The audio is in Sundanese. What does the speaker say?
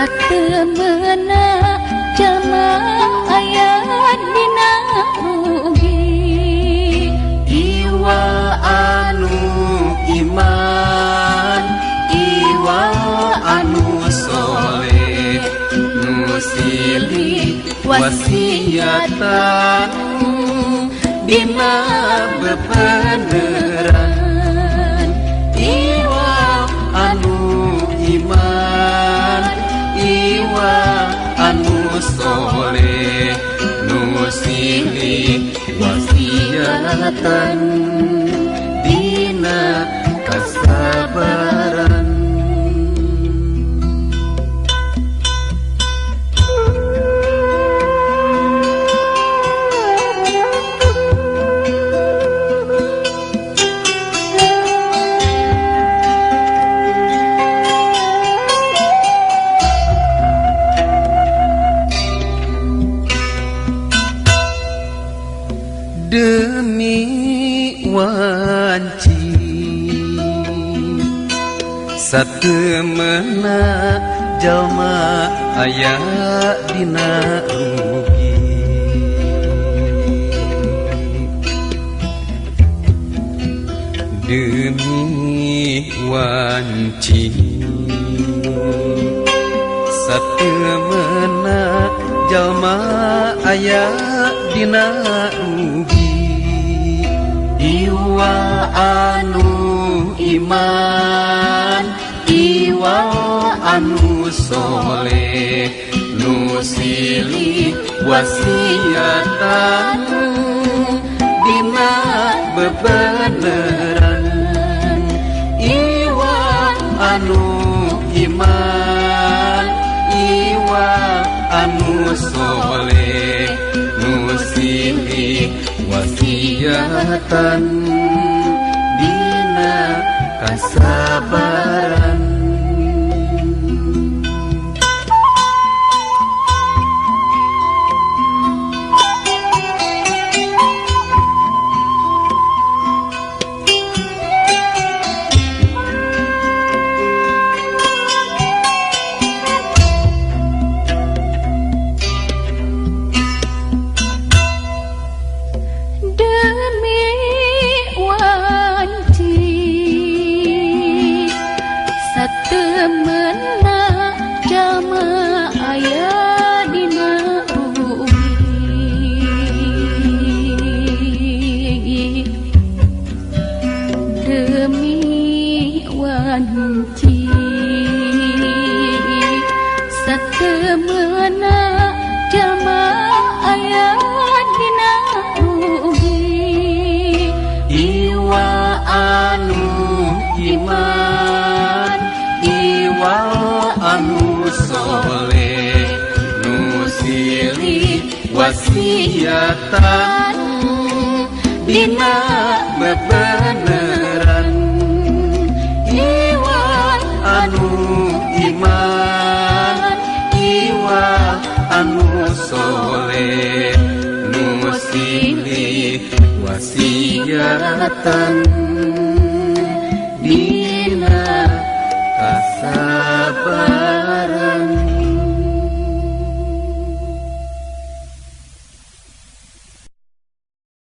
satemena jalma aya dina rugi. Iwa anu iman, iwa anu soleh, nu silih wasiatan dina bebeneran. Iwa anu iman, iwa anu soleh, nu silih wasiatan dina kasabaran. Demi wanci satemena jalma aya dina rugi. Demi wanci satemena jalma aya dina rugi. Iwa anu iman, iwa anu soleh, nu silih wasiatan dina bebeneran. Iwa anu iman, iwa anu soleh, nu silih wasiatan dina kasabaran. Satemena jalma aya dina rugi. Demi wanci satemena jalma aya dina rugi. Iwa anu iman, iwa anu soleh, nu silih wasiatan dina bebeneran. Iwa anu iman, iwa anu soleh, nu silih wasiatan